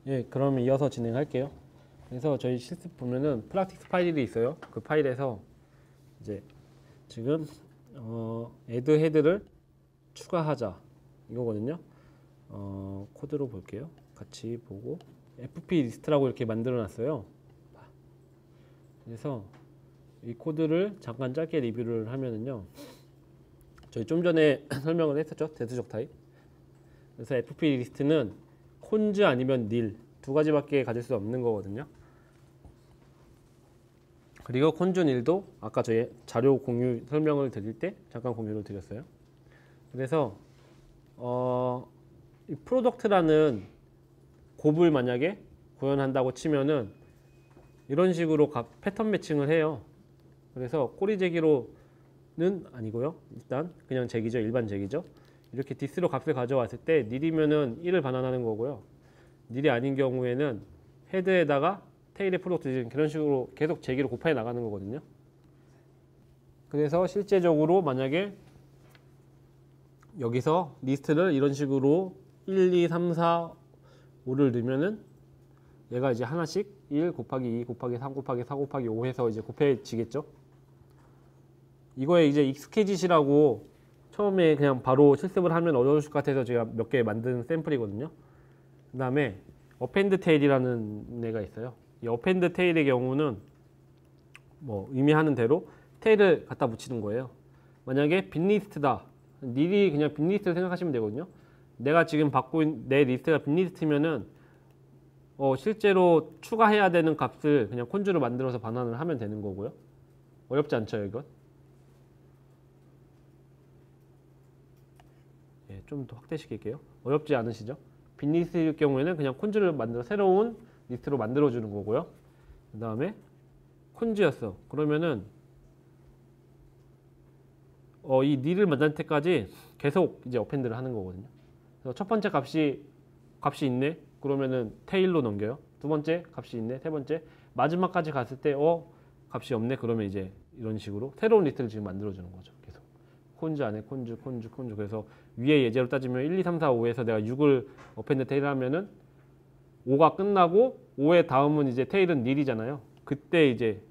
예, 그럼 이어서 진행할게요. 그래서 저희 실습 보면은 프랙티스 파일이 있어요. 그 파일에서 이제 지금 add 헤드를 추가하자 이거거든요. 코드로 볼게요. 같이 보고 fp 리스트라고 이렇게 만들어 놨어요. 그래서 이 코드를 잠깐 짧게 리뷰를 하면은요. 저희 좀 전에 설명을 했었죠. 대수적 타입. 그래서 fp 리스트는 콘즈 아니면 nil 두 가지밖에 가질 수 없는 거거든요. 그리고 콘즈 nil도 아까 저희 자료 공유 설명을 드릴 때 잠깐 공유를 드렸어요. 그래서 이 프로덕트라는 곱을 만약에 구현한다고 치면은 이런 식으로 패턴 매칭을 해요. 그래서 꼬리 제기로는 아니고요. 일단 그냥 제기죠. 일반 제기죠. 이렇게 디스로 값을 가져왔을 때 nil이면은 1을 반환하는 거고요. nil이 아닌 경우에는 헤드에다가 테일의 프로덕트 그런 식으로 계속 제기로 곱해 나가는 거거든요. 그래서 실제적으로 만약에 여기서 리스트를 이런 식으로 1, 2, 3, 4, 5를 넣으면은 얘가 이제 하나씩 1 곱하기 2 곱하기 3 곱하기 4 곱하기 5 해서 이제 곱해지겠죠. 이거에 이제 익숙해지시라고 처음에 그냥 바로 실습을 하면 어려우실 것 같아서 제가 몇 개 만든 샘플이거든요. 그 다음에 어펜드 테일이라는 애가 있어요. 이 어펜드 테일의 경우는 뭐 의미하는 대로 테일을 갖다 붙이는 거예요. 만약에 빈리스트다. nil이 그냥 빈리스트를 생각하시면 되거든요. 내가 지금 받고 있는 내 리스트가 빈리스트면은 실제로 추가해야 되는 값을 그냥 콘즈로 만들어서 반환을 하면 되는 거고요. 어렵지 않죠, 이건? 예, 좀 더 확대시킬게요. 어렵지 않으시죠? 빈리스트일 경우에는 그냥 콘즈를 만들어 새로운 리스트로 만들어 주는 거고요. 그 다음에 콘즈였어. 그러면은 이 nil을 만들 때까지 계속 이제 어펜드를 하는 거거든요. 그래서 첫 번째 값이 있네. 그러면은 테일로 넘겨요. 두 번째 값이 있네. 세 번째 마지막까지 갔을 때 값이 없네. 그러면 이제 이런 식으로 새로운 리스트를 지금 만들어 주는 거죠. 계속 콘즈 안에 콘즈. 그래서 위에 예제로 따지면 1, 2, 3, 4, 5에서 내가 6을 어펜드 테일 하면은 5가 끝나고 5의 다음은 이제 테일은 nil이잖아요. 그때 이제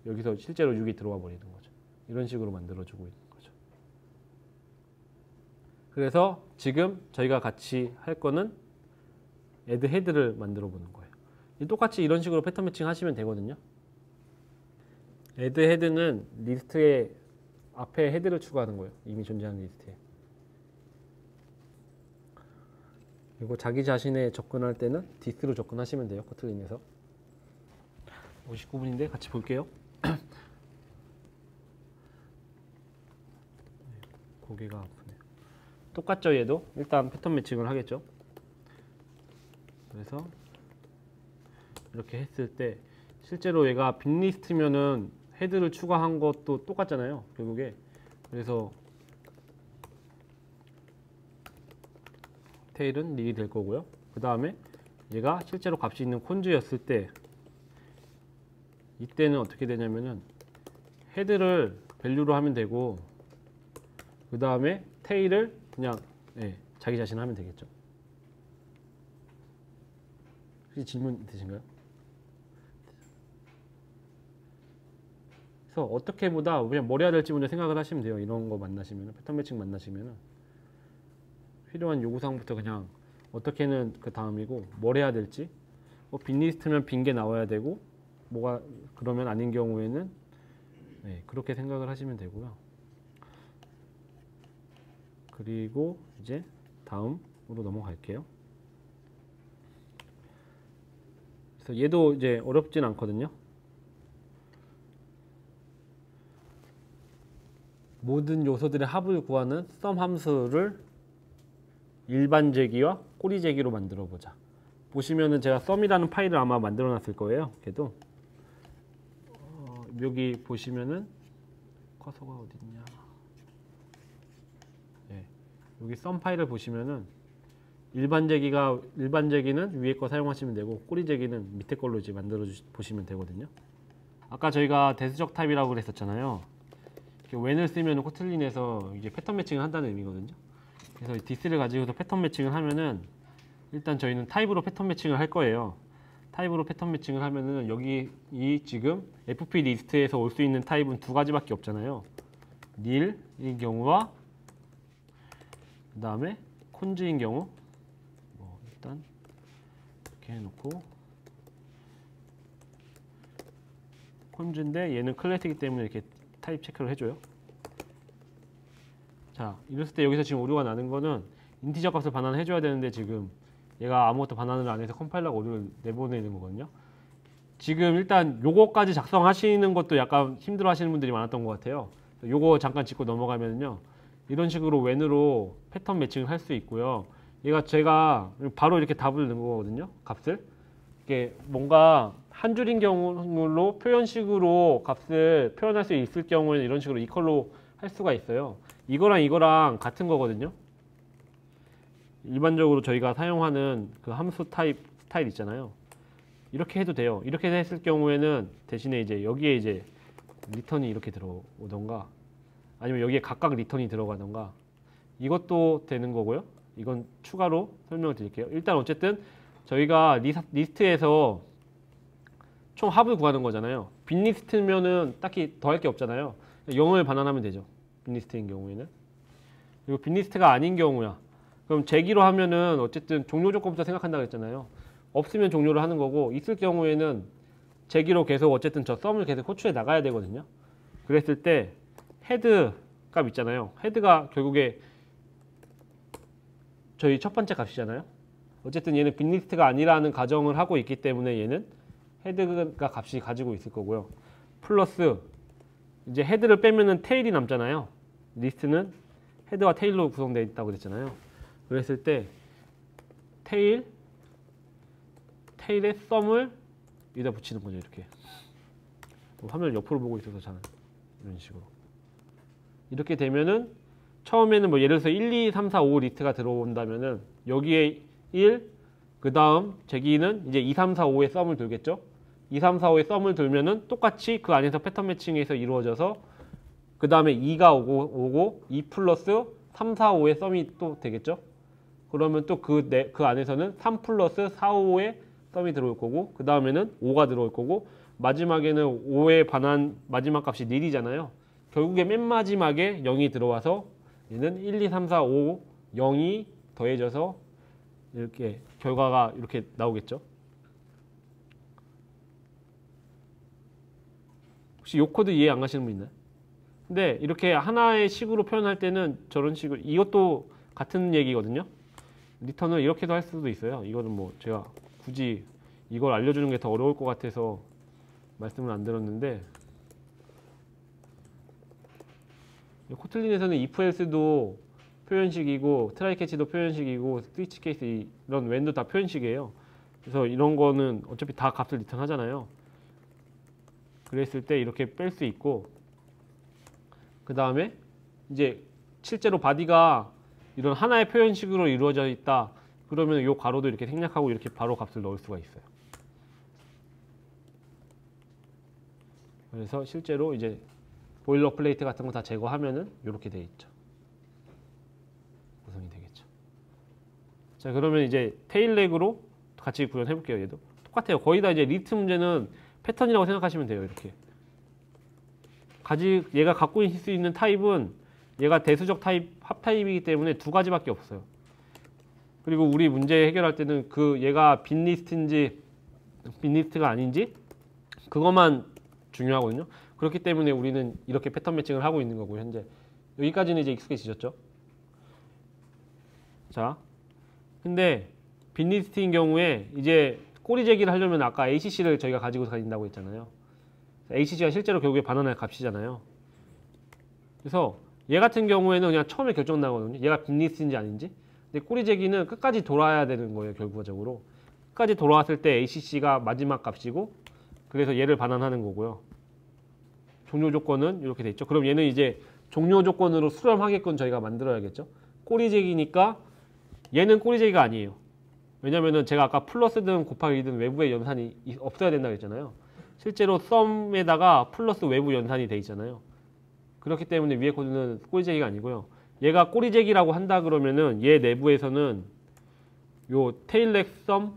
여기서 실제로 6이 들어와 버리는 거죠. 이런 식으로 만들어 주고 있는 거죠. 그래서 지금 저희가 같이 할 거는 add 헤드를 만들어 보는 거예요. 똑같이 이런 식으로 패턴 매칭 하시면 되거든요. add 헤드는 리스트의 앞에 헤드를 추가하는 거예요. 이미 존재하는 리스트에. 그리고 자기 자신에 접근할 때는 디스로 접근하시면 돼요. 코틀린에서. 59분인데 같이 볼게요. 고개가 아프네요. 똑같죠, 얘도? 일단 패턴 매칭을 하겠죠. 그래서 이렇게 했을 때 실제로 얘가 빈리스트면은 헤드를 추가한 것도 똑같잖아요, 결국에. 그래서 테일은 nil이 될 거고요. 그 다음에 얘가 실제로 값이 있는 콘즈였을 때 이때는 어떻게 되냐면은 헤드를 밸류로 하면 되고 그 다음에 테일을 그냥 자기 자신 하면 되겠죠. 혹시 질문 있으신가요? 그래서 어떻게 보다 그냥 뭘 해야 될지 먼저 생각을 하시면 돼요. 이런 거 만나시면 패턴 매칭 만나시면 필요한 요구사항부터 그냥 어떻게는 그 다음이고 뭘 해야 될지 빈리스트면 빈 게 나와야 되고 뭐가 그러면 아닌 경우에는 그렇게 생각을 하시면 되고요. 그리고 이제 다음으로 넘어갈게요. 그래서 얘도 이제 어렵진 않거든요. 모든 요소들의 합을 구하는 sum 함수를 일반 제기와 꼬리 제기로 만들어 보자. 보시면은 제가 sum이라는 파일을 아마 만들어 놨을 거예요. 걔도 여기 보시면은 커서가 어딨냐? 여기 sum 파일을 보시면은 일반 제기는 위에 거 사용하시면 되고 꼬리 제기는 밑에 걸로 이제 만들어 보시면 되거든요. 아까 저희가 대수적 타입이라고 그랬었잖아요. when을 쓰면 코틀린에서 이제 패턴 매칭을 한다는 의미거든요. 그래서 디스를 가지고서 패턴 매칭을 하면은 일단 저희는 타입으로 패턴 매칭을 할 거예요. 타입으로 패턴 매칭을 하면은 여기 이 지금 FP 리스트에서 올 수 있는 타입은 두 가지밖에 없잖아요. 닐인 경우와 그 다음에 콘즈인 경우. 일단 이렇게 해놓고 콘즈인데 얘는 클래스이기 때문에 이렇게 타입 체크를 해줘요. 자, 이랬을 때 여기서 지금 오류가 나는 거는 인티저 값을 반환해줘야 되는데 지금 얘가 아무것도 반환을 안 해서 컴파일러가 오류를 내보내는 거거든요. 지금 일단 요거까지 작성하시는 것도 약간 힘들어 하시는 분들이 많았던 것 같아요. 요거 잠깐 짚고 넘어가면요. 이런 식으로 웬으로 패턴 매칭을 할 수 있고요. 얘가 제가 바로 이렇게 답을 넣은 거거든요. 값을. 이게 뭔가 한 줄인 경우로 표현식으로 값을 표현할 수 있을 경우에는 이런 식으로 이퀄로 할 수가 있어요. 이거랑 이거랑 같은 거거든요. 일반적으로 저희가 사용하는 그 함수 타입 스타일 있잖아요. 이렇게 해도 돼요. 이렇게 했을 경우에는 대신에 이제 여기에 이제 리턴이 이렇게 들어오던가 아니면 여기에 각각 리턴이 들어가던가 이것도 되는 거고요. 이건 추가로 설명을 드릴게요. 일단 어쨌든 저희가 리스트에서 총 합을 구하는 거잖아요. 빈 리스트면은 딱히 더 할 게 없잖아요. 0을 반환하면 되죠. 빈 리스트인 경우에는. 그리고 빈 리스트가 아닌 경우야. 그럼 재기로 하면은 어쨌든 종료 조건부터 생각한다고 했잖아요. 없으면 종료를 하는 거고 있을 경우에는 재기로 계속 어쨌든 저 썸을 계속 호출해 나가야 되거든요. 그랬을 때 헤드 값 있잖아요. 헤드가 결국에 저희 첫 번째 값이잖아요. 어쨌든 얘는 빈 리스트가 아니라는 가정을 하고 있기 때문에 얘는 헤드가 값이 가지고 있을 거고요. 플러스 이제 헤드를 빼면은 테일이 남잖아요. 리스트는 헤드와 테일로 구성되어 있다고 그랬잖아요. 그랬을 때 테일에 썸을 여기다 붙이는 거죠. 이렇게 화면을 옆으로 보고 있어서 잘 이런 식으로 이렇게 되면은 처음에는 뭐 예를 들어서 1, 2, 3, 4, 5 리스트가 들어온다면은 여기에 1, 그 다음 재기는 이제 2, 3, 4, 5의 썸을 돌겠죠. 2, 3, 4, 5의 썸을 돌면은 똑같이 그 안에서 패턴 매칭에서 이루어져서 그 다음에 2가 오고 2 플러스 3, 4, 5의 썸이 또 되겠죠. 그러면 또 그 안에서는 3 플러스 4, 5의 썸이 들어올 거고 그 다음에는 5가 들어올 거고 마지막에는 5의 반환 마지막 값이 닐이잖아요. 결국에 맨 마지막에 0이 들어와서 얘는 1, 2, 3, 4, 5, 0이 더해져서 이렇게 결과가 이렇게 나오겠죠. 혹시 이 코드 이해 안 가시는 분 있나요? 근데 이렇게 하나의 식으로 표현할 때는 저런 식으로 이것도 같은 얘기거든요. 리턴을 이렇게도 할 수도 있어요. 이거는 뭐 제가 굳이 이걸 알려주는 게 더 어려울 것 같아서 말씀을 안 드렸는데 코틀린에서는 if else도 표현식이고 트라이 캐치도 표현식이고 스위치 케이스 이런 웬도 다 표현식이에요. 그래서 이런 거는 어차피 다 값을 리턴 하잖아요. 그랬을 때 이렇게 뺄 수 있고 그 다음에 이제 실제로 바디가 이런 하나의 표현식으로 이루어져 있다. 그러면 이 괄호도 이렇게 생략하고 이렇게 바로 값을 넣을 수가 있어요. 그래서 실제로 이제 보일러 플레이트 같은 거 다 제거하면은 이렇게 돼 있죠. 구성이 되겠죠. 자, 그러면 이제 테일렉으로 같이 구현해 볼게요. 얘도 똑같아요. 거의 다 이제 리스트 문제는 패턴이라고 생각하시면 돼요. 이렇게 얘가 갖고 있을 수 있는 타입은 얘가 대수적 타입, 합 타입이기 때문에 두 가지밖에 없어요. 그리고 우리 문제 해결할 때는 그 얘가 빈 리스트인지 빈 리스트가 아닌지 그것만 중요하거든요. 그렇기 때문에 우리는 이렇게 패턴 매칭을 하고 있는 거고요. 현재 여기까지는 이제 익숙해지셨죠? 자, 근데 빈 리스트인 경우에 이제 꼬리 제기를 하려면 아까 ACC를 저희가 가지고 다닌다고 했잖아요. ACC가 실제로 결국에 반환할 값이잖아요. 그래서 얘 같은 경우에는 그냥 처음에 결정 나거든요. 얘가 빈 리스트인지 아닌지. 근데 꼬리 제기는 끝까지 돌아야 되는 거예요. 결과적으로 끝까지 돌아왔을 때 ACC가 마지막 값이고 그래서 얘를 반환하는 거고요. 종료 조건은 이렇게 돼 있죠. 그럼 얘는 이제 종료 조건으로 수렴하게끔 저희가 만들어야겠죠. 꼬리 제기니까 얘는 꼬리 제기가 아니에요. 왜냐면은 제가 아까 플러스든 곱하기든 외부의 연산이 없어야 된다고 했잖아요. 실제로 썸에다가 플러스 외부 연산이 돼 있잖아요. 그렇기 때문에 위에 코드는 꼬리 제기가 아니고요. 얘가 꼬리 제기라고 한다 그러면은 얘 내부에서는 요 테일렉 썸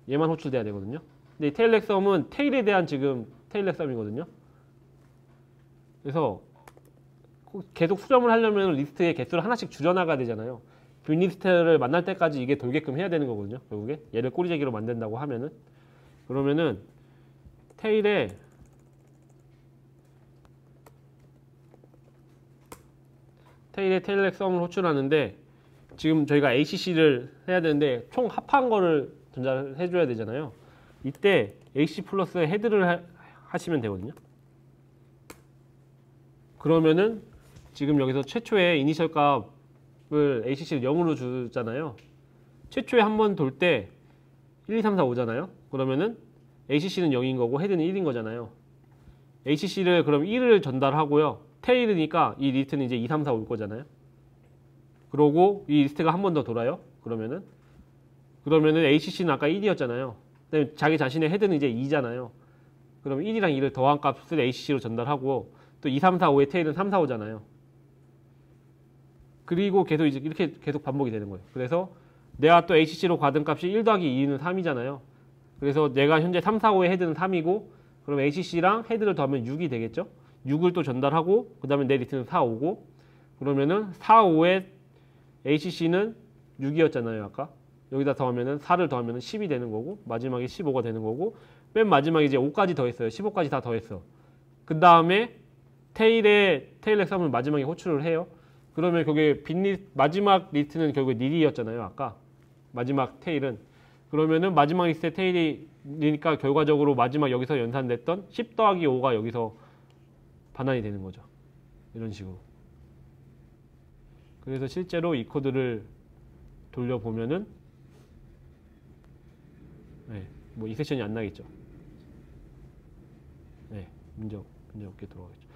얘만 호출돼야 되거든요. 근데 이 테일렉 썸은 테일에 대한 지금 테일렉 썸이거든요. 그래서 계속 수렴을 하려면 리스트의 개수를 하나씩 줄여나가야 되잖아요. 빈 리스트를 만날 때까지 이게 돌게끔 해야 되는 거거든요. 결국에 얘를 꼬리재기로 만든다고 하면은, 그러면은 테일에 테일렉 썸을 호출하는데, 지금 저희가 ACC를 해야 되는데 총 합한 거를 전달을 해줘야 되잖아요. 이때 AC 플러스 헤드를 하시면 되거든요. 그러면은 지금 여기서 최초의 이니셜 값을 ACC를 0으로 주잖아요. 최초에 한 번 돌 때 1, 2, 3, 4, 5잖아요. 그러면은 ACC는 0인 거고 헤드는 1인 거잖아요. ACC를 그럼 1을 전달하고요. 테일이니까 이 리스트는 이제 2, 3, 4 올 거잖아요. 그러고 이 리스트가 한 번 더 돌아요. 그러면은 ACC는 아까 1이었잖아요. 그다음에 자기 자신의 헤드는 이제 2잖아요. 그럼 1이랑 2를 더한 값을 ACC로 전달하고 또 2, 3, 4, 5의 테일은 3, 4, 5잖아요. 그리고 계속 이제 이렇게 계속 반복이 되는 거예요. 그래서 내가 또 ACC로 받은 값이 1 더하기 2는 3이잖아요. 그래서 내가 현재 3, 4, 5의 헤드는 3이고 그럼 ACC랑 헤드를 더하면 6이 되겠죠. 6을 또 전달하고 그 다음에 내 리스트는 4, 5고 그러면은 4, 5의 ACC는 6이었잖아요. 아까 여기다 더하면은 4를 더하면은 10이 되는 거고 마지막에 15가 되는 거고 맨 마지막에 이제 5까지 더했어요. 15까지 다 더했어. 그 다음에 테일렉 썸을 마지막에 호출을 해요. 그러면 그게 마지막 리스트는 결국에 닐이었잖아요. 아까 마지막 테일은. 그러면은 마지막 리스트의 테일이니까 결과적으로 마지막 여기서 연산됐던 10 더하기 5가 여기서 반환이 되는 거죠. 이런 식으로. 그래서 실제로 이 코드를 돌려보면은 네, 뭐 이 세션이 안 나겠죠. 네, 문제 없게 들어가겠죠.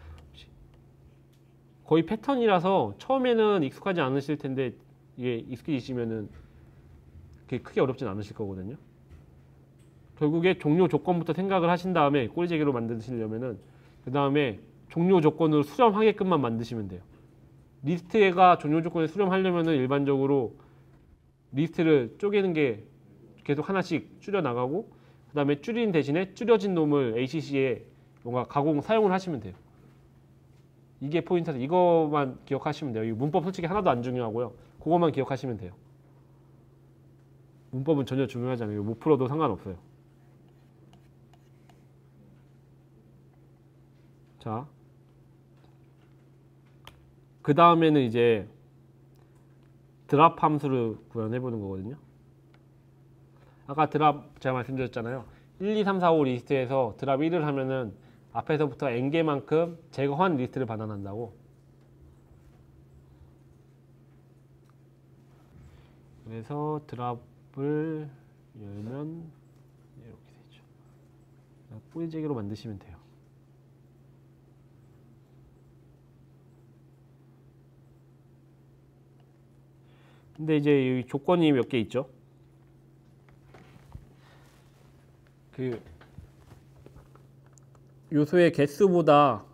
거의 패턴이라서 처음에는 익숙하지 않으실 텐데 이게 익숙해지시면은 그게 크게 어렵진 않으실 거거든요. 결국에 종료 조건부터 생각을 하신 다음에 꼬리재기로 만드시려면은 그 다음에 종료 조건을 수렴하게끔만 만드시면 돼요. 리스트가 종료 조건을 수렴하려면은 일반적으로 리스트를 쪼개는 게 계속 하나씩 줄여 나가고 그 다음에 줄인 대신에 줄여진 놈을 ACC에 뭔가 사용을 하시면 돼요. 이게 포인트라서 이것만 기억하시면 돼요. 이 문법 솔직히 하나도 안 중요하고요. 그것만 기억하시면 돼요. 문법은 전혀 중요하지 않아요. 못 풀어도 상관없어요. 자, 그 다음에는 이제 드랍 함수를 구현해 보는 거거든요. 아까 드랍 제가 말씀드렸잖아요. 1, 2, 3, 4, 5 리스트에서 드랍 1을 하면은 앞에서부터 n개만큼 제거한 리스트를 반환한다고. 그래서 드랍을 열면 이렇게 되죠. 꼬리재기로 만드시면 돼요. 근데 이제 이 조건이 몇 개 있죠. 그 요소의 개수보다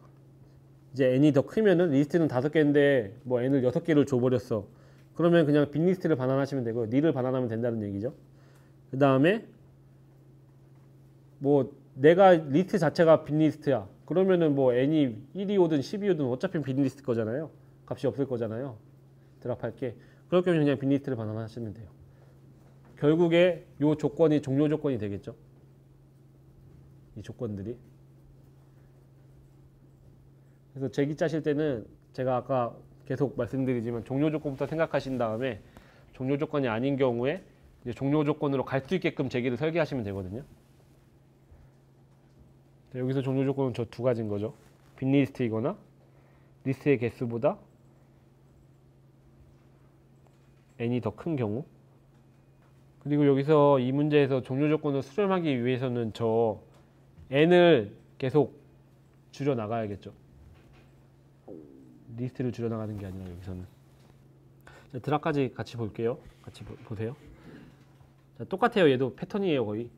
이제 n이 더 크면은 리스트는 5개인데 뭐 n을 6개를 줘버렸어. 그러면 그냥 빈 리스트를 반환하시면 되고 n을 반환하면 된다는 얘기죠. 그 다음에 뭐 내가 리스트 자체가 빈 리스트야. 그러면은 뭐 n이 1이 오든 10이 오든 어차피 빈 리스트 거잖아요. 값이 없을 거잖아요. 드랍할 게. 그럴 경우는 그냥 빈 리스트를 반환하시면 돼요. 결국에 요 조건이 종료 조건이 되겠죠. 이 조건들이. 그래서 제기 짜실 때는 제가 아까 계속 말씀드리지만 종료 조건부터 생각하신 다음에 종료 조건이 아닌 경우에 이제 종료 조건으로 갈 수 있게끔 제기를 설계하시면 되거든요. 여기서 종료 조건은 저 두 가지인 거죠. 빈 리스트이거나 리스트의 개수보다 n이 더 큰 경우. 그리고 여기서 이 문제에서 종료 조건을 수렴하기 위해서는 저 n을 계속 줄여 나가야겠죠. 리스트를 줄여 나가는 게 아니라 여기서는. 자, 드랍까지 같이 볼게요. 같이 보세요. 자, 똑같아요. 얘도 패턴이에요, 거의.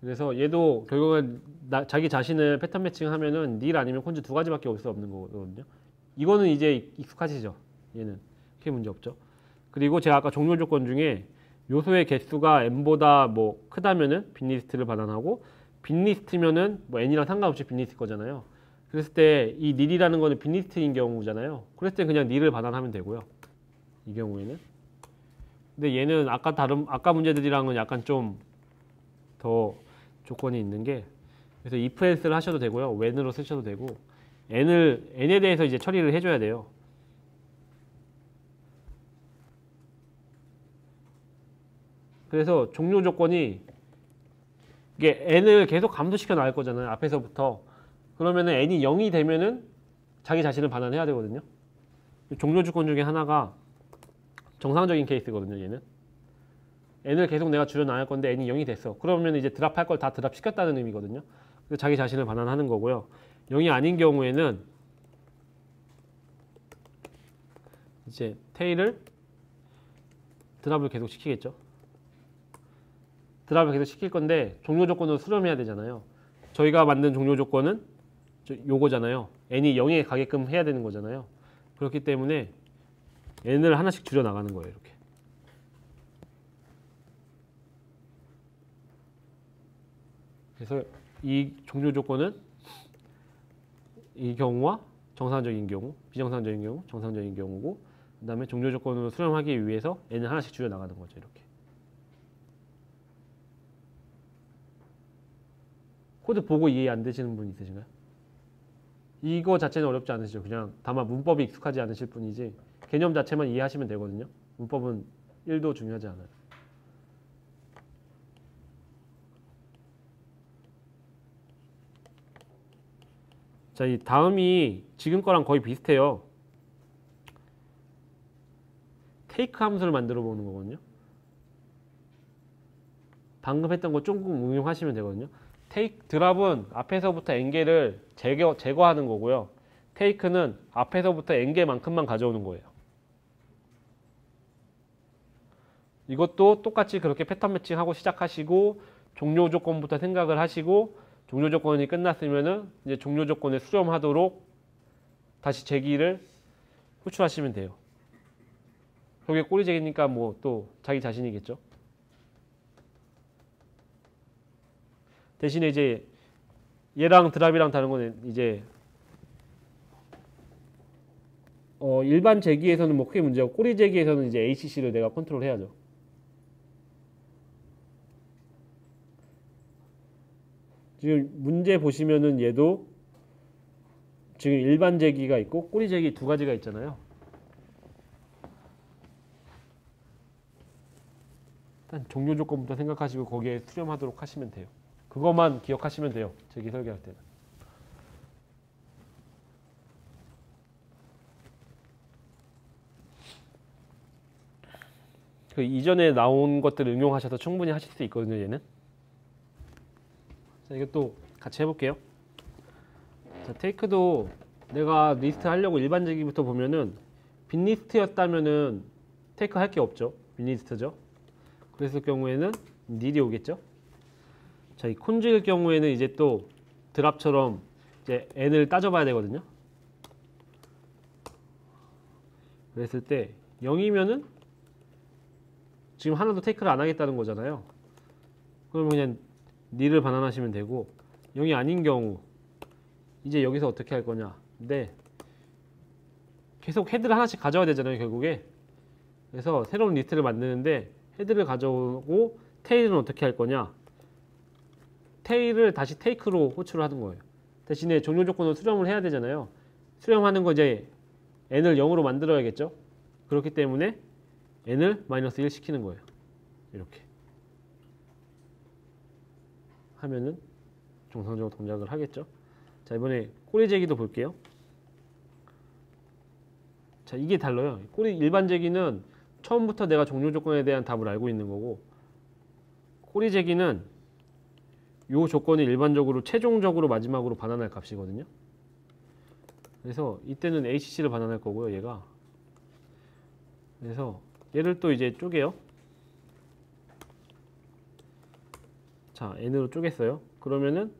그래서 얘도 결국은 자기 자신을 패턴 매칭하면은 nil 아니면 콘즈 두 가지밖에 올 수 없는 거거든요. 이거는 이제 익숙하시죠. 얘는 크게 문제 없죠. 그리고 제가 아까 종료 조건 중에 요소의 개수가 n보다 뭐 크다면은 빈리스트를 반환하고 빈리스트면은 뭐 n이랑 상관없이 빈리스트 거잖아요. 그랬을 때 이 nil이라는 거는 빈리스트인 경우잖아요. 그랬을 때 그냥 nil을 반환하면 되고요. 이 경우에는. 근데 얘는 아까 문제들이랑은 약간 좀 더 조건이 있는 게, 그래서 if else를 하셔도 되고요. when으로 쓰셔도 되고, n에 대해서 이제 처리를 해줘야 돼요. 그래서 종료 조건이 이게 n을 계속 감소시켜 나갈 거잖아요. 앞에서부터. 그러면은 n이 0이 되면은 자기 자신을 반환해야 되거든요. 종료 조건 중에 하나가 정상적인 케이스거든요. 얘는 n을 계속 내가 줄여 나갈 건데 n이 0이 됐어. 그러면 이제 드랍할 걸 다 드랍 시켰다는 의미거든요. 그래서 자기 자신을 반환하는 거고요. 0이 아닌 경우에는 이제 테일을 드랍을 계속 시키겠죠. 드랍을 계속 시킬 건데 종료 조건으로 수렴해야 되잖아요. 저희가 만든 종료 조건은 요거잖아요. n이 0에 가게끔 해야 되는 거잖아요. 그렇기 때문에 n을 하나씩 줄여 나가는 거예요. 이렇게. 그래서 이 종료 조건은 이 경우와 정상적인 경우, 비정상적인 경우, 정상적인 경우고, 그 다음에 종료 조건으로 수렴하기 위해서 n을 하나씩 줄여 나가는 거죠. 이렇게. 코드 보고 이해 안 되시는 분 있으신가요? 이거 자체는 어렵지 않으시죠? 그냥 다만 문법이 익숙하지 않으실 뿐이지 개념 자체만 이해하시면 되거든요. 문법은 1도 중요하지 않아요. 자, 이 다음이 지금 거랑 거의 비슷해요. take 함수를 만들어 보는 거거든요. 방금 했던 거 조금 응용하시면 되거든요. take 드랍은 앞에서부터 n개를 제거하는 거고요. take는 앞에서부터 n개만큼만 가져오는 거예요. 이것도 똑같이 그렇게 패턴 매칭하고 시작하시고 종료 조건부터 생각을 하시고 종료 조건이 끝났으면은 이제 종료 조건에 수렴하도록 다시 제기를 호출하시면 돼요. 저게 꼬리제기니까 뭐 또 자기 자신이겠죠. 대신에 이제 얘랑 드랍이랑 다른 거는 이제 일반 제기에서는 뭐 크게 문제가 없고 꼬리 제기에서는 이제 ACC를 내가 컨트롤 해야죠. 지금 문제 보시면은 얘도 지금 일반 제기가 있고 꼬리 제기 두 가지가 있잖아요. 일단 종료 조건부터 생각하시고 거기에 수렴하도록 하시면 돼요. 그것만 기억하시면 돼요. 제기 설계할 때는. 그 이전에 나온 것들을 응용하셔서 충분히 하실 수 있거든요. 얘는. 자, 이것도 같이 해볼게요. 자, 테이크도 내가 리스트 하려고 일반 제기부터 보면은 빈 리스트였다면은 테이크 할 게 없죠. 빈 리스트죠. 그랬을 경우에는 nil이 오겠죠. 자, 이 콘즈일 경우에는 이제 또 드랍처럼 이제 n을 따져봐야 되거든요. 그랬을 때 0이면은 지금 하나도 테이크를 안 하겠다는 거잖아요. 그러면 그냥 nil을 반환하시면 되고 0이 아닌 경우 이제 여기서 어떻게 할 거냐. 근데 계속 헤드를 하나씩 가져와야 되잖아요. 결국에. 그래서 새로운 리스트를 만드는데 헤드를 가져오고 테일은 어떻게 할 거냐. 테일을 다시 테이크로 호출을 하는 거예요. 대신에 종료 조건을 수렴을 해야 되잖아요. 수렴하는 거 이제 n을 0으로 만들어야겠죠. 그렇기 때문에 n을 마이너스 1 시키는 거예요. 이렇게 하면은 정상적으로 동작을 하겠죠. 자, 이번에 꼬리 제기도 볼게요. 자, 이게 달라요. 꼬리 일반 제기는 처음부터 내가 종료 조건에 대한 답을 알고 있는 거고, 꼬리 제기는 이 조건이 일반적으로 최종적으로 마지막으로 반환할 값이거든요. 그래서 이때는 ACC를 반환할 거고요. 얘가. 그래서 얘를 또 이제 쪼개요. 자, n으로 쪼갰어요. 그러면은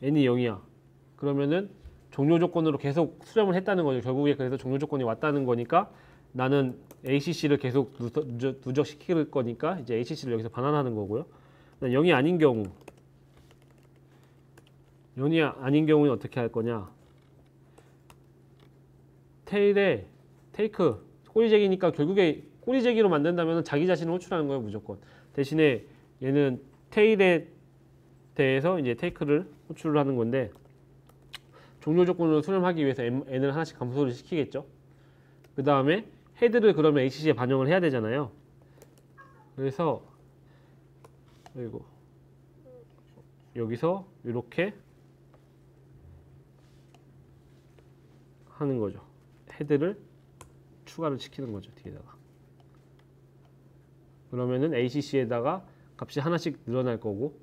n이 0이야. 그러면은 종료 조건으로 계속 수렴을 했다는 거죠. 결국에 그래서 종료 조건이 왔다는 거니까 나는 ACC를 계속 누적시킬 거니까 이제 ACC를 여기서 반환하는 거고요. 0이 아닌 경우, 0이 아닌 경우는 어떻게 할 거냐? 테일에 테이크 꼬리제기니까 결국에 꼬리제기로 만든다면 자기 자신을 호출하는 거예요, 무조건. 대신에 얘는 테일에 대해서 이제 테이크를 호출을 하는 건데 종료 조건을 수렴하기 위해서 n을 하나씩 감소를 시키겠죠. 그 다음에 헤드를 그러면 HC에 반영을 해야 되잖아요. 그래서 그리고 여기서 이렇게 하는 거죠. 헤드를 추가를 시키는 거죠, 뒤에다가. 그러면은 ACC에다가 값이 하나씩 늘어날 거고,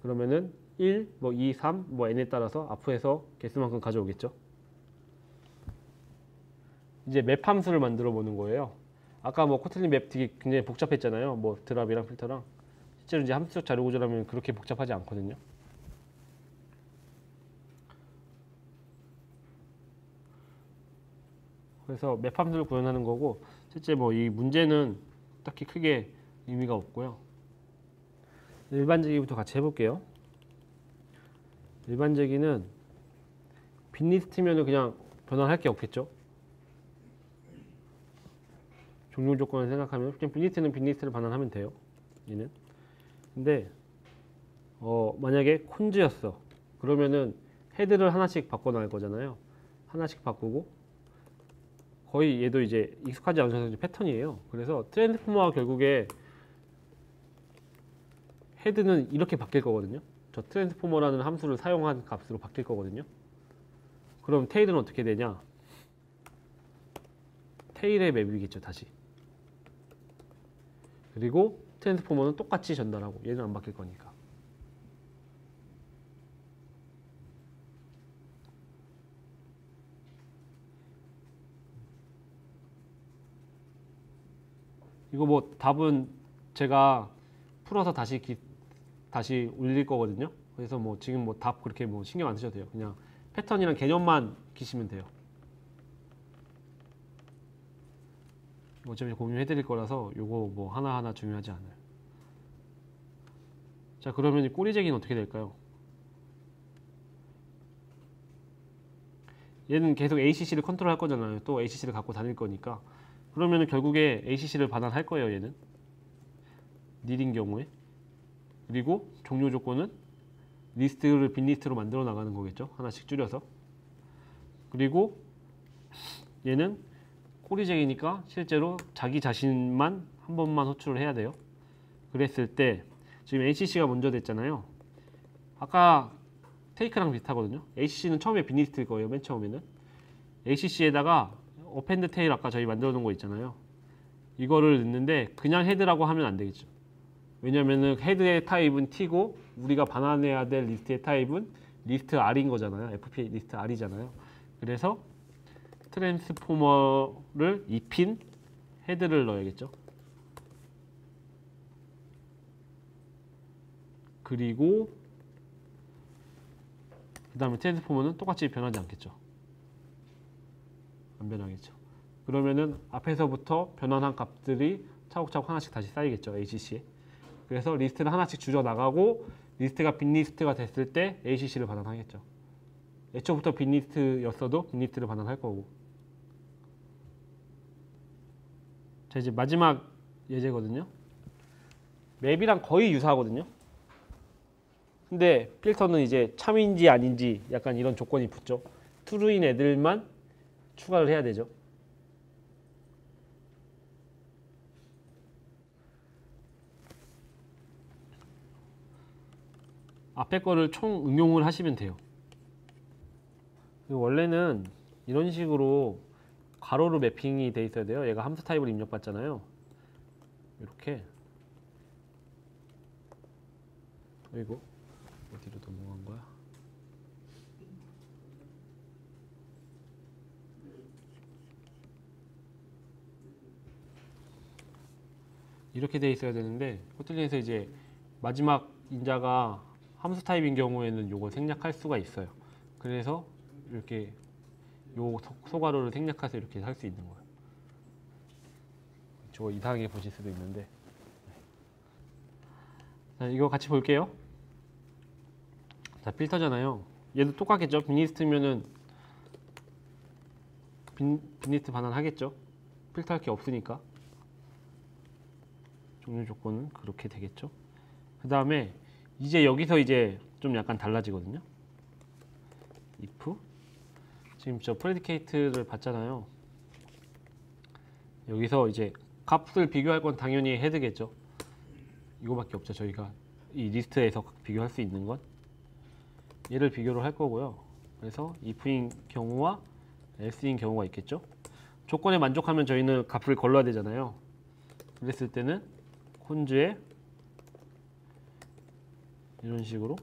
그러면은 1, 뭐 2, 3, 뭐 n에 따라서 앞에서 개수만큼 가져오겠죠. 이제 맵 함수를 만들어 보는 거예요. 아까 뭐 코틀린 맵 되게 굉장히 복잡했잖아요. 뭐 드랍이랑 필터랑. 실제로 이제 함수적 자료 구조라면 그렇게 복잡하지 않거든요. 그래서 맵 함수를 구현하는 거고, 실제 뭐 이 문제는 딱히 크게 의미가 없고요. 일반제기부터 같이 해볼게요. 일반제기는 빈리스트면 그냥 변환할 게 없겠죠. 종료 조건을 생각하면 그냥 빈리스트는 빈리스트를 반환하면 돼요. 얘는. 근데 만약에 콘즈였어. 그러면은 헤드를 하나씩 바꿔놔야 거잖아요. 하나씩 바꾸고 거의 얘도 이제 익숙하지 않으셔서 패턴이에요. 그래서 트랜스포머가 결국에 헤드는 이렇게 바뀔 거거든요. 저 트랜스포머라는 함수를 사용한 값으로 바뀔 거거든요. 그럼 테일은 어떻게 되냐? 테일의 맵이겠죠, 다시. 그리고 트랜스포머는 똑같이 전달하고 얘는 안 바뀔 거니까. 이거 뭐 답은 제가 풀어서 다시 올릴 거거든요. 그래서 뭐 지금 뭐 답 그렇게 뭐 신경 안 쓰셔도 돼요. 그냥 패턴이랑 개념만 익히시면 돼요. 어차피 공유해 드릴 거라서 요거 뭐 하나하나 중요하지 않아요. 자, 그러면 이 꼬리제기는 어떻게 될까요? 얘는 계속 ACC를 컨트롤할 거잖아요. 또 ACC를 갖고 다닐 거니까. 그러면 결국에 ACC를 반환할 거예요, 얘는. 닐인 경우에. 그리고 종료 조건은 리스트를 빈리스트로 만들어 나가는 거겠죠. 하나씩 줄여서. 그리고 얘는 꼬리제기니까 실제로 자기 자신만 한 번만 호출을 해야 돼요. 그랬을 때 지금 ACC가 먼저 됐잖아요. 아까 테이크랑 비슷하거든요. ACC는 처음에 빈리스트일 거예요. 맨 처음에는. ACC에다가 어펜드 테일 아까 저희 만들어 놓은 거 있잖아요. 이거를 넣는데 그냥 헤드라고 하면 안 되겠죠. 왜냐면은 헤드의 타입은 T고 우리가 반환해야 될 리스트의 타입은 리스트 R인 거잖아요. FP 리스트 R이잖아요. 그래서 트랜스포머를 입힌 헤드를 넣어야겠죠. 그리고 그 다음에 트랜스포머는 똑같이 변하지 않겠죠. 안 변하겠죠. 그러면은 앞에서부터 변환한 값들이 차곡차곡 하나씩 다시 쌓이겠죠. ACC에. 그래서 리스트를 하나씩 줄여나가고 리스트가 빈리스트가 됐을 때 ACC를 반환하겠죠. 애초부터 빈리스트였어도 빈리스트를 반환할 거고. 자, 이제 마지막 예제거든요. 맵이랑 거의 유사하거든요. 근데 필터는 이제 참인지 아닌지 약간 이런 조건이 붙죠. true인 애들만 추가를 해야 되죠. 앞에 거를 총 응용을 하시면 돼요. 원래는 이런 식으로 가로로 매핑이 돼 있어야 돼요. 얘가 함수 타입을 입력받잖아요. 이렇게. 그리고 어디로 넘어간 거야? 이렇게 돼 있어야 되는데 코틀린에서 이제 마지막 인자가 함수 타입인 경우에는 이걸 생략할 수가 있어요. 그래서 이렇게 요 소괄호를 생략해서 이렇게 할 수 있는 거예요. 저거 이상하게 보실 수도 있는데. 자, 이거 같이 볼게요. 자, 필터잖아요. 얘도 똑같겠죠. 빈리스트면은 빈리스트 반환하겠죠. 필터할 게 없으니까. 종류 조건은 그렇게 되겠죠. 그 다음에 이제 여기서 이제 좀 약간 달라지거든요. if 지금 저 프레디케이트를 봤잖아요. 여기서 이제 값을 비교할 건 당연히 헤드겠죠. 이거밖에 없죠. 저희가 이 리스트에서 비교할 수 있는 건 얘를 비교를 할 거고요. 그래서 if인 경우와 else인 경우가 있겠죠. 조건에 만족하면 저희는 값을 걸러야 되잖아요. 그랬을 때는 콘즈에 이런 식으로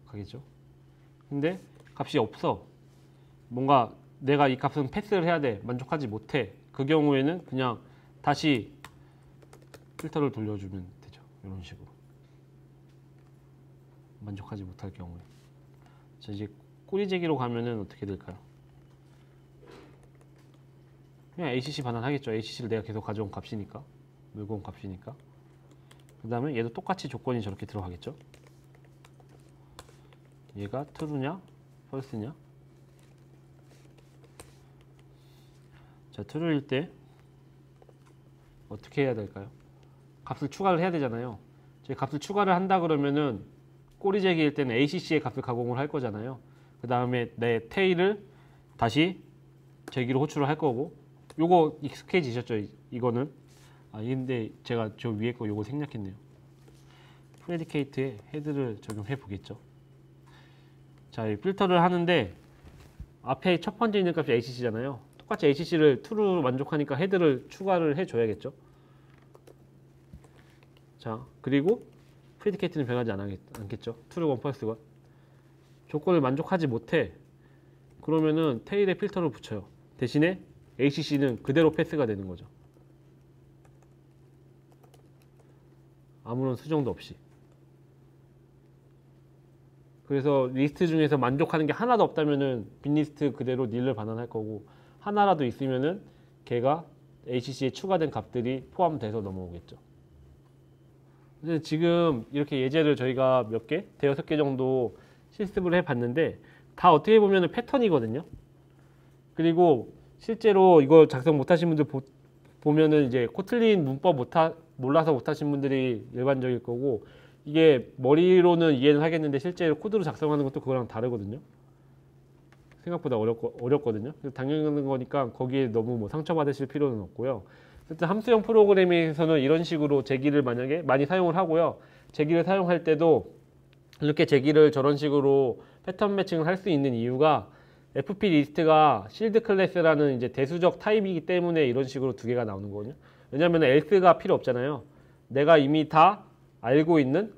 가겠죠. 근데 값이 없어. 뭔가 내가 이 값은 패스를 해야 돼. 만족하지 못해. 그 경우에는 그냥 다시 필터를 돌려주면 되죠. 이런 식으로. 만족하지 못할 경우에. 자, 이제 꼬리재기로 가면은 어떻게 될까요? 그냥 ACC 반환하겠죠. ACC를 내가 계속 가져온 값이니까. 물고 온 값이니까. 그 다음에 얘도 똑같이 조건이 저렇게 들어가겠죠. 얘가 true냐, false냐. 자, true일 때 어떻게 해야 될까요? 값을 추가를 해야 되잖아요. 저희 값을 추가를 한다 그러면은 꼬리재기일 때는 ACC의 값을 가공을 할 거잖아요. 그 다음에 내 테일을 다시 재기로 호출을 할 거고, 요거 익숙해지셨죠? 이거는. 아, 근데 제가 저 위에 거 요거 생략했네요. 프레디케이트에 헤드를 적용해 보겠죠. 자, 이 필터를 하는데 앞에 첫 번째 있는 값이 ACC잖아요. 똑같이 ACC를 true로 만족하니까 헤드를 추가를 해줘야겠죠. 자, 그리고 프레디케이트는 변하지 않겠죠. true, false가. 조건을 만족하지 못해. 그러면은 테일에 필터를 붙여요. 대신에 ACC는 그대로 패스가 되는 거죠. 아무런 수정도 없이. 그래서 리스트 중에서 만족하는 게 하나도 없다면은 빈리스트 그대로 nil을 반환할 거고, 하나라도 있으면은 걔가 ACC에 추가된 값들이 포함돼서 넘어오겠죠. 근데 지금 이렇게 예제를 저희가 몇 개, 대여섯 개 정도 실습을 해봤는데 다 어떻게 보면은 패턴이거든요. 그리고 실제로 이거 작성 못하신 분들 보면은 이제 코틀린 문법 몰라서 못하신 분들이 일반적일 거고, 이게 머리로는 이해는 하겠는데 실제로 코드로 작성하는 것도 그거랑 다르거든요. 생각보다 어렵거든요. 당연한 거니까 거기에 너무 뭐 상처받으실 필요는 없고요. 어쨌든 함수형 프로그램에서는 이런 식으로 제기를 만약에 많이 사용을 하고요. 제기를 사용할 때도 이렇게 제기를 저런 식으로 패턴 매칭을 할 수 있는 이유가 FP 리스트가 실드 클래스라는 이제 대수적 타입이기 때문에 이런 식으로 두 개가 나오는 거거든요. 왜냐하면 else가 필요 없잖아요. 내가 이미 다 알고 있는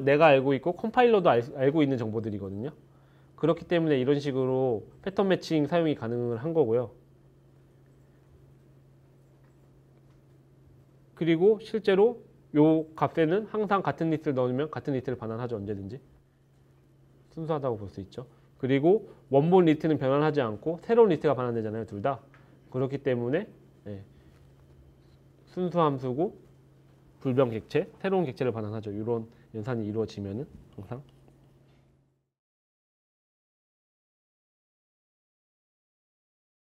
내가 알고 있고 컴파일러도 알고 있는 정보들이거든요. 그렇기 때문에 이런 식으로 패턴 매칭 사용이 가능을 한 거고요. 그리고 실제로 요 값에는 항상 같은 리스트를 넣으면 같은 리스트를 반환하죠. 언제든지. 순수하다고 볼 수 있죠. 그리고 원본 리스트는 변환하지 않고 새로운 리스트가 반환되잖아요. 둘 다. 그렇기 때문에 순수함수고 불변 객체, 새로운 객체를 반환하죠. 이런 연산이 이루어지면은 항상.